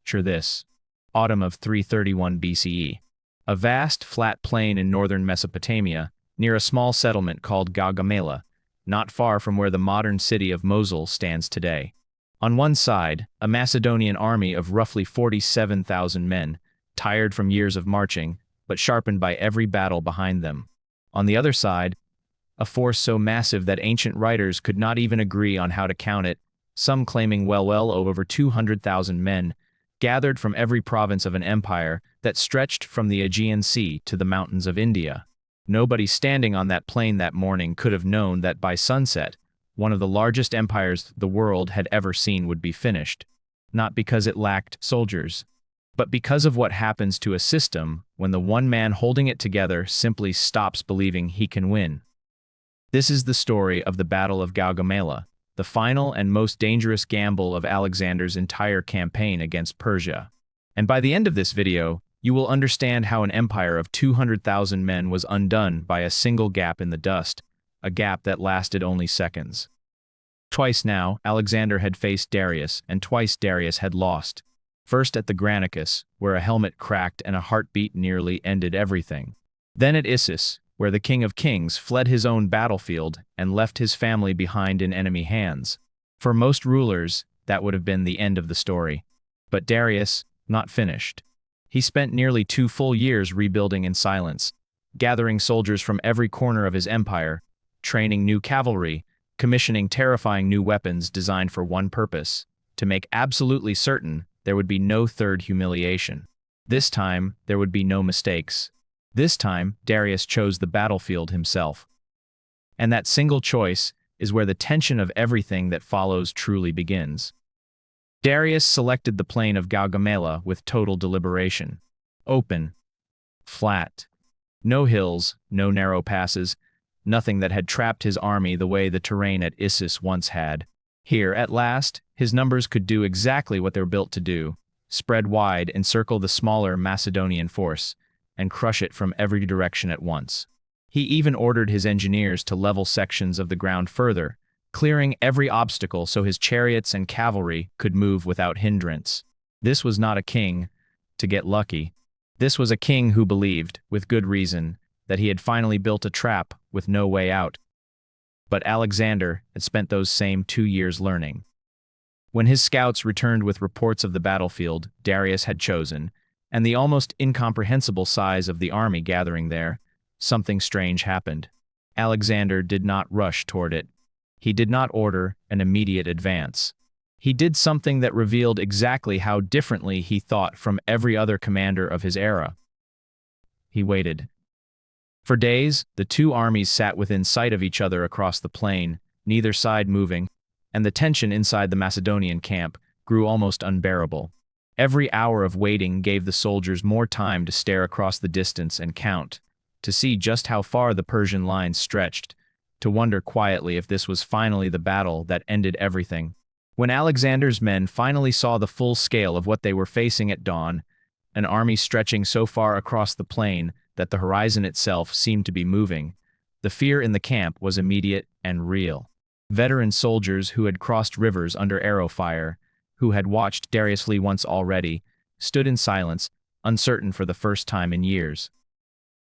Picture this. Autumn of 331 BCE. A vast, flat plain in northern Mesopotamia, near a small settlement called Gaugamela, not far from where the modern city of Mosul stands today. On one side, a Macedonian army of roughly 47,000 men, tired from years of marching, but sharpened by every battle behind them. On the other side, a force so massive that ancient writers could not even agree on how to count it, some claiming well over 200,000 men, gathered from every province of an empire that stretched from the Aegean Sea to the mountains of India. Nobody standing on that plain that morning could have known that by sunset, one of the largest empires the world had ever seen would be finished, not because it lacked soldiers, but because of what happens to a system when the one man holding it together simply stops believing he can win. This is the story of the Battle of Gaugamela, the final and most dangerous gamble of Alexander's entire campaign against Persia. And by the end of this video, you will understand how an empire of 200,000 men was undone by a single gap in the dust, a gap that lasted only seconds. Twice now, Alexander had faced Darius, and twice Darius had lost. First at the Granicus, where a helmet cracked and a heartbeat nearly ended everything. Then at Issus, where the King of Kings fled his own battlefield and left his family behind in enemy hands. For most rulers, that would have been the end of the story. But Darius, not finished. He spent nearly 2 full years rebuilding in silence, gathering soldiers from every corner of his empire, training new cavalry, commissioning terrifying new weapons designed for one purpose, to make absolutely certain there would be no third humiliation. This time, there would be no mistakes. This time, Darius chose the battlefield himself. And that single choice is where the tension of everything that follows truly begins. Darius selected the plain of Gaugamela with total deliberation. Open. Flat. No hills, no narrow passes, nothing that had trapped his army the way the terrain at Issus once had. Here, at last, his numbers could do exactly what they're built to do: spread wide, encircle the smaller Macedonian force, and crush it from every direction at once. He even ordered his engineers to level sections of the ground further, clearing every obstacle so his chariots and cavalry could move without hindrance. This was not a king to get lucky. This was a king who believed, with good reason, that he had finally built a trap with no way out. But Alexander had spent those same 2 years learning. When his scouts returned with reports of the battlefield Darius had chosen, and the almost incomprehensible size of the army gathering there, something strange happened. Alexander did not rush toward it. He did not order an immediate advance. He did something that revealed exactly how differently he thought from every other commander of his era. He waited. For days, the two armies sat within sight of each other across the plain, neither side moving, and the tension inside the Macedonian camp grew almost unbearable. Every hour of waiting gave the soldiers more time to stare across the distance and count, to see just how far the Persian lines stretched, to wonder quietly if this was finally the battle that ended everything. When Alexander's men finally saw the full scale of what they were facing at dawn, an army stretching so far across the plain that the horizon itself seemed to be moving, the fear in the camp was immediate and real. Veteran soldiers who had crossed rivers under arrow fire, who had watched Darius flee once already, stood in silence, uncertain for the first time in years.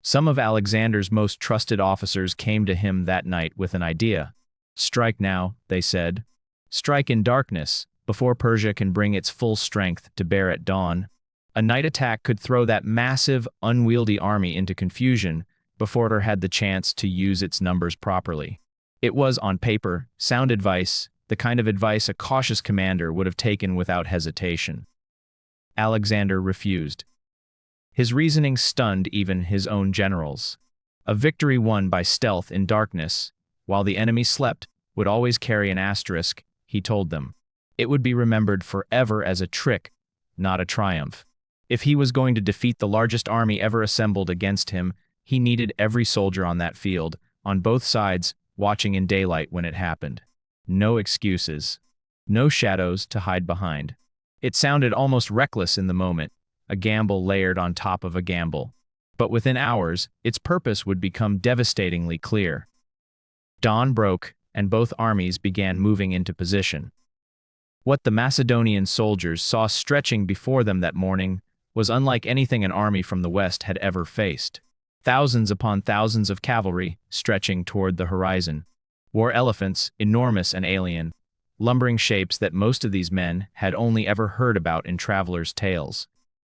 Some of Alexander's most trusted officers came to him that night with an idea. "Strike now," they said. "Strike in darkness, before Persia can bring its full strength to bear at dawn. A night attack could throw that massive, unwieldy army into confusion before it had the chance to use its numbers properly." It was, on paper, sound advice, the kind of advice a cautious commander would have taken without hesitation. Alexander refused. His reasoning stunned even his own generals. A victory won by stealth in darkness, while the enemy slept, would always carry an asterisk, he told them. It would be remembered forever as a trick, not a triumph. If he was going to defeat the largest army ever assembled against him, he needed every soldier on that field, on both sides, watching in daylight when it happened. No excuses. No shadows to hide behind. It sounded almost reckless in the moment, a gamble layered on top of a gamble. But within hours, its purpose would become devastatingly clear. Dawn broke, and both armies began moving into position. What the Macedonian soldiers saw stretching before them that morning was unlike anything an army from the west had ever faced. Thousands upon thousands of cavalry stretching toward the horizon. War elephants, enormous and alien, lumbering shapes that most of these men had only ever heard about in travelers' tales.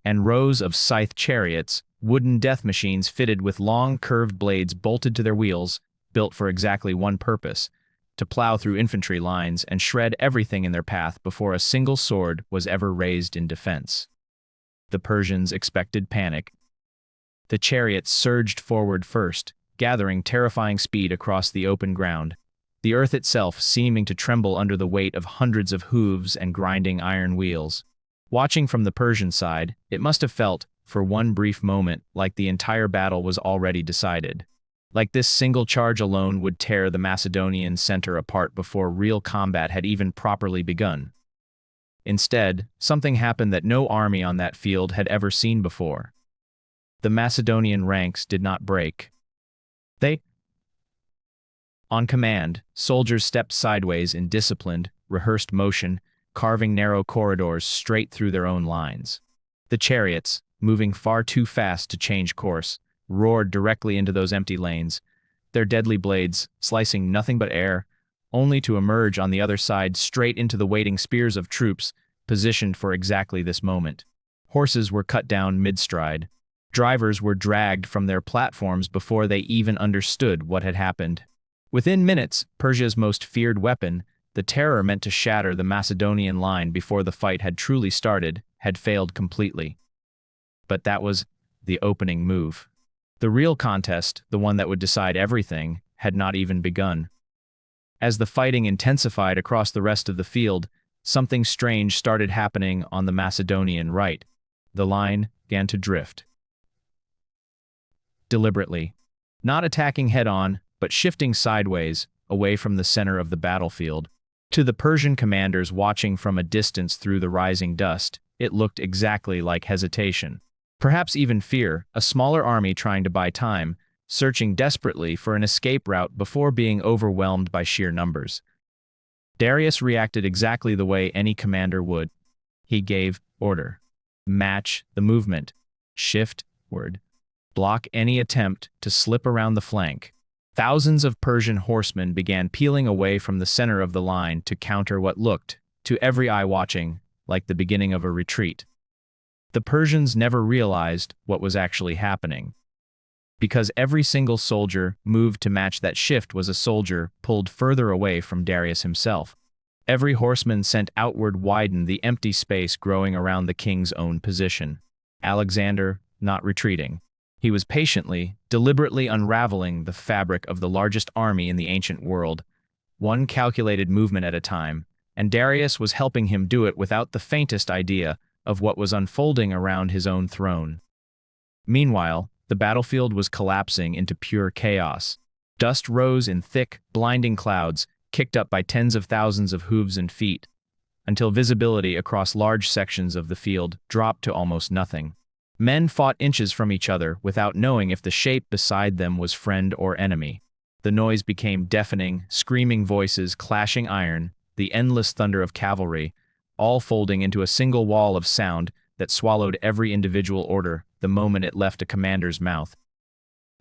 And rows of scythed chariots, wooden death machines fitted with long curved blades bolted to their wheels, built for exactly one purpose: to plow through infantry lines and shred everything in their path before a single sword was ever raised in defense. The Persians expected panic. The chariots surged forward first, gathering terrifying speed across the open ground, the earth itself seeming to tremble under the weight of hundreds of hooves and grinding iron wheels. Watching from the Persian side, it must have felt, for one brief moment, like the entire battle was already decided. Like this single charge alone would tear the Macedonian center apart before real combat had even properly begun. Instead, something happened that no army on that field had ever seen before. The Macedonian ranks did not break. On command, soldiers stepped sideways in disciplined, rehearsed motion, carving narrow corridors straight through their own lines. The chariots, moving far too fast to change course, roared directly into those empty lanes, their deadly blades slicing nothing but air, only to emerge on the other side straight into the waiting spears of troops positioned for exactly this moment. Horses were cut down mid-stride. Drivers were dragged from their platforms before they even understood what had happened. Within minutes, Persia's most feared weapon, the terror meant to shatter the Macedonian line before the fight had truly started, had failed completely. But that was the opening move. The real contest, the one that would decide everything, had not even begun. As the fighting intensified across the rest of the field, something strange started happening on the Macedonian right. The line began to drift. Deliberately. Not attacking head-on, but shifting sideways, away from the center of the battlefield. To the Persian commanders watching from a distance through the rising dust, it looked exactly like hesitation. Perhaps even fear, a smaller army trying to buy time, searching desperately for an escape route before being overwhelmed by sheer numbers. Darius reacted exactly the way any commander would. He gave order. Match the movement. Shift ward. Block any attempt to slip around the flank. Thousands of Persian horsemen began peeling away from the center of the line to counter what looked, to every eye watching, like the beginning of a retreat. The Persians never realized what was actually happening. Because every single soldier moved to match that shift was a soldier pulled further away from Darius himself. Every horseman sent outward widened the empty space growing around the king's own position. Alexander, not retreating. He was patiently, deliberately unraveling the fabric of the largest army in the ancient world, one calculated movement at a time, and Darius was helping him do it without the faintest idea of what was unfolding around his own throne. Meanwhile, the battlefield was collapsing into pure chaos. Dust rose in thick, blinding clouds, kicked up by tens of thousands of hooves and feet, until visibility across large sections of the field dropped to almost nothing. Men fought inches from each other without knowing if the shape beside them was friend or enemy. The noise became deafening, screaming voices clashing iron, the endless thunder of cavalry, all folding into a single wall of sound that swallowed every individual order the moment it left a commander's mouth.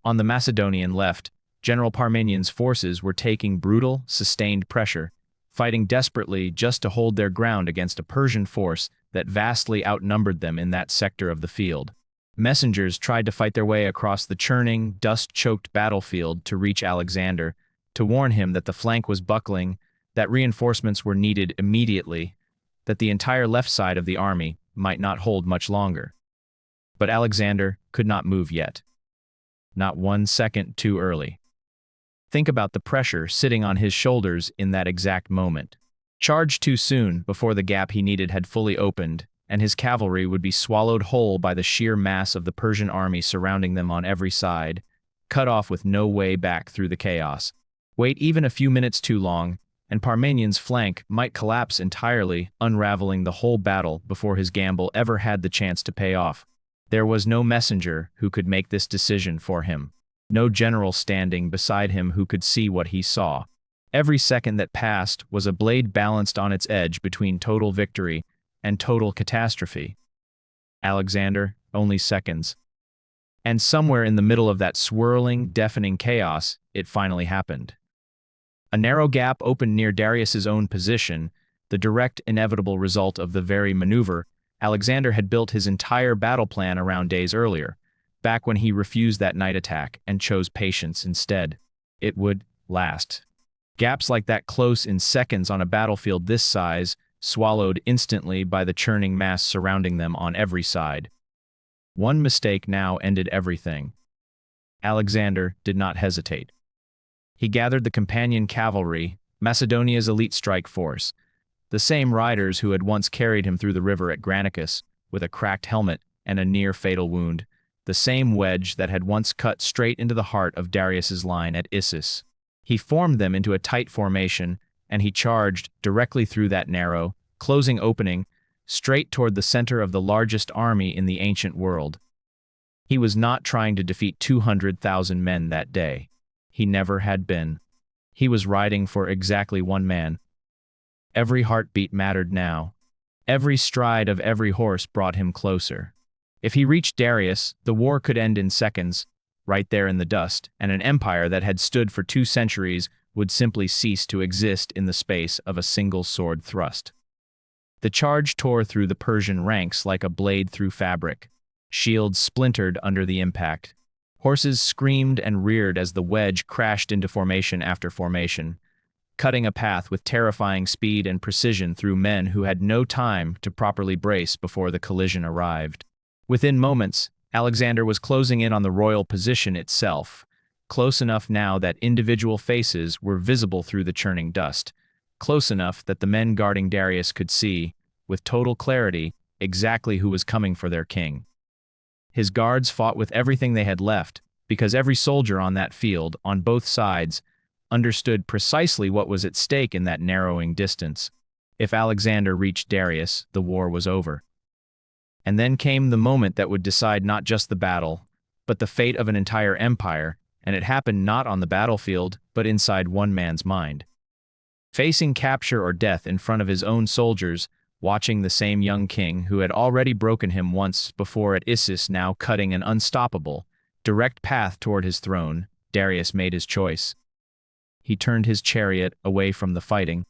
On the Macedonian left, General Parmenian's forces were taking brutal, sustained pressure, fighting desperately just to hold their ground against a Persian force that vastly outnumbered them in that sector of the field. Messengers tried to fight their way across the churning, dust-choked battlefield to reach Alexander, to warn him that the flank was buckling, that reinforcements were needed immediately, that the entire left side of the army might not hold much longer. But Alexander could not move yet. Not 1 second too early. Think about the pressure sitting on his shoulders in that exact moment. Charge too soon before the gap he needed had fully opened, and his cavalry would be swallowed whole by the sheer mass of the Persian army surrounding them on every side, cut off with no way back through the chaos. Wait even a few minutes too long, and Parmenian's flank might collapse entirely, unraveling the whole battle before his gamble ever had the chance to pay off. There was no messenger who could make this decision for him. No general standing beside him who could see what he saw. Every second that passed was a blade balanced on its edge between total victory and total catastrophe. Alexander, only seconds. And somewhere in the middle of that swirling, deafening chaos, it finally happened. A narrow gap opened near Darius's own position, the direct, inevitable result of the very maneuver Alexander had built his entire battle plan around days earlier, back when he refused that night attack and chose patience instead. It would last. Gaps like that close in seconds on a battlefield this size, swallowed instantly by the churning mass surrounding them on every side. One mistake now ended everything. Alexander did not hesitate. He gathered the companion cavalry, Macedonia's elite strike force, the same riders who had once carried him through the river at Granicus with a cracked helmet and a near-fatal wound, the same wedge that had once cut straight into the heart of Darius's line at Issus. He formed them into a tight formation, and he charged directly through that narrow, closing opening, straight toward the center of the largest army in the ancient world. He was not trying to defeat 200,000 men that day. He never had been. He was riding for exactly one man. Every heartbeat mattered now. Every stride of every horse brought him closer. If he reached Darius, the war could end in seconds, right there in the dust, and an empire that had stood for 2 centuries would simply cease to exist in the space of a single sword thrust. The charge tore through the Persian ranks like a blade through fabric. Shields splintered under the impact. Horses screamed and reared as the wedge crashed into formation after formation, cutting a path with terrifying speed and precision through men who had no time to properly brace before the collision arrived. Within moments, Alexander was closing in on the royal position itself, close enough now that individual faces were visible through the churning dust, close enough that the men guarding Darius could see, with total clarity, exactly who was coming for their king. His guards fought with everything they had left, because every soldier on that field, on both sides, understood precisely what was at stake in that narrowing distance. If Alexander reached Darius, the war was over. And then came the moment that would decide not just the battle, but the fate of an entire empire, and it happened not on the battlefield, but inside one man's mind. Facing capture or death in front of his own soldiers, watching the same young king who had already broken him once before at Issus now cutting an unstoppable, direct path toward his throne, Darius made his choice. He turned his chariot away from the fighting,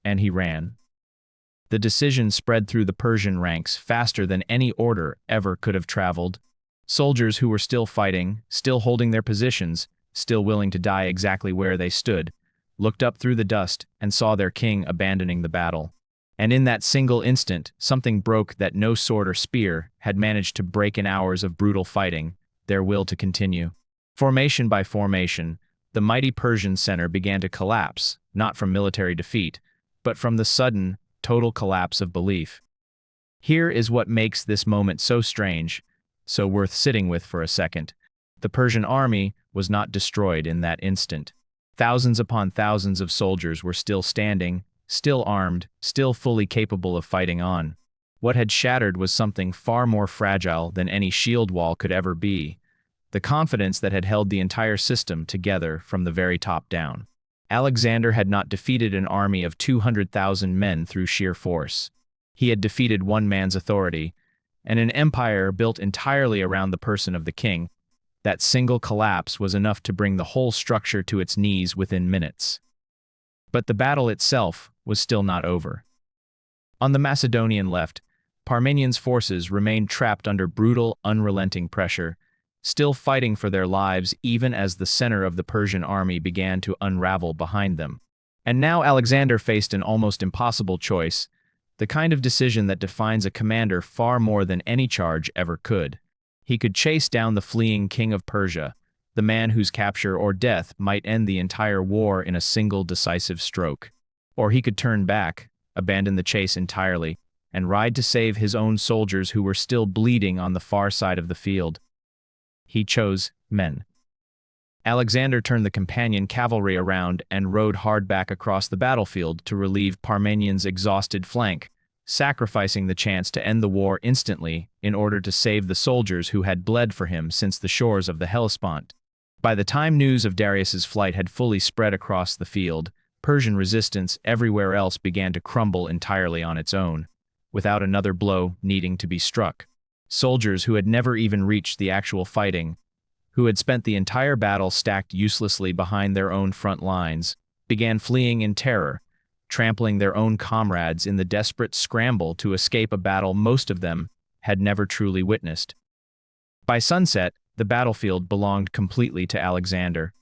and he ran. The decision spread through the Persian ranks faster than any order ever could have traveled. Soldiers who were still fighting, still holding their positions, still willing to die exactly where they stood, looked up through the dust and saw their king abandoning the battle. And in that single instant, something broke that no sword or spear had managed to break in hours of brutal fighting, their will to continue. Formation by formation, the mighty Persian center began to collapse, not from military defeat, but from the sudden, total collapse of belief. Here is what makes this moment so strange, so worth sitting with for a second. The Persian army was not destroyed in that instant. Thousands upon thousands of soldiers were still standing, still armed, still fully capable of fighting on. What had shattered was something far more fragile than any shield wall could ever be, the confidence that had held the entire system together from the very top down. Alexander had not defeated an army of 200,000 men through sheer force. He had defeated one man's authority, and an empire built entirely around the person of the king. That single collapse was enough to bring the whole structure to its knees within minutes. But the battle itself was still not over. On the Macedonian left, Parmenian's forces remained trapped under brutal, unrelenting pressure, still fighting for their lives even as the center of the Persian army began to unravel behind them. And now Alexander faced an almost impossible choice, the kind of decision that defines a commander far more than any charge ever could. He could chase down the fleeing king of Persia, the man whose capture or death might end the entire war in a single decisive stroke. Or he could turn back, abandon the chase entirely, and ride to save his own soldiers who were still bleeding on the far side of the field. He chose men. Alexander turned the companion cavalry around and rode hard back across the battlefield to relieve Parmenian's exhausted flank, sacrificing the chance to end the war instantly in order to save the soldiers who had bled for him since the shores of the Hellespont. By the time news of Darius's flight had fully spread across the field, Persian resistance everywhere else began to crumble entirely on its own, without another blow needing to be struck. Soldiers who had never even reached the actual fighting, who had spent the entire battle stacked uselessly behind their own front lines, began fleeing in terror, trampling their own comrades in the desperate scramble to escape a battle most of them had never truly witnessed. By sunset, the battlefield belonged completely to Alexander.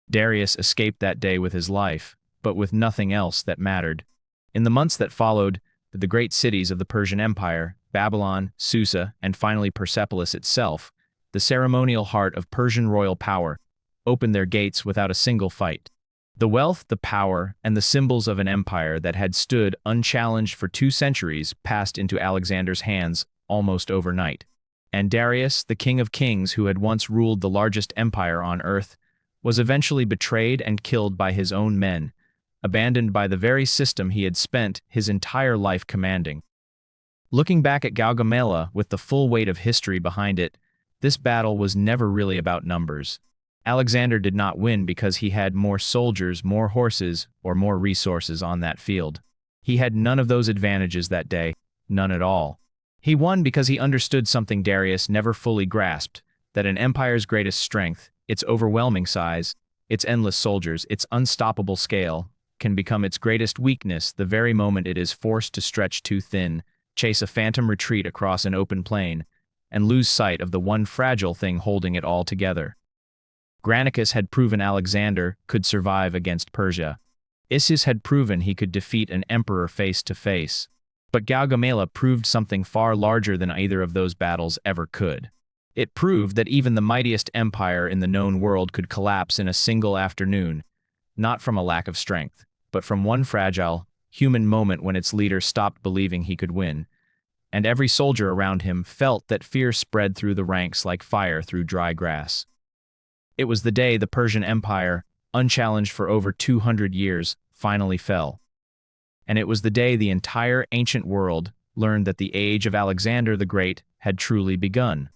Darius escaped that day with his life, but with nothing else that mattered. In the months that followed, the great cities of the Persian Empire, Babylon, Susa, and finally Persepolis itself, the ceremonial heart of Persian royal power, opened their gates without a single fight. The wealth, the power, and the symbols of an empire that had stood unchallenged for 2 centuries passed into Alexander's hands almost overnight. And Darius, the king of kings who had once ruled the largest empire on earth, was eventually betrayed and killed by his own men, abandoned by the very system he had spent his entire life commanding. Looking back at Gaugamela with the full weight of history behind it, this battle was never really about numbers. Alexander did not win because he had more soldiers, more horses, or more resources on that field. He had none of those advantages that day, none at all. He won because he understood something Darius never fully grasped, that an empire's greatest strength, its overwhelming size, its endless soldiers, its unstoppable scale, can become its greatest weakness the very moment it is forced to stretch too thin, chase a phantom retreat across an open plain, and lose sight of the one fragile thing holding it all together. Granicus had proven Alexander could survive against Persia. Issus had proven he could defeat an emperor face to face. But Gaugamela proved something far larger than either of those battles ever could. It proved that even the mightiest empire in the known world could collapse in a single afternoon, not from a lack of strength, but from one fragile, human moment when its leader stopped believing he could win, and every soldier around him felt that fear spread through the ranks like fire through dry grass. It was the day the Persian Empire, unchallenged for over 200 years, finally fell. And it was the day the entire ancient world learned that the age of Alexander the Great had truly begun.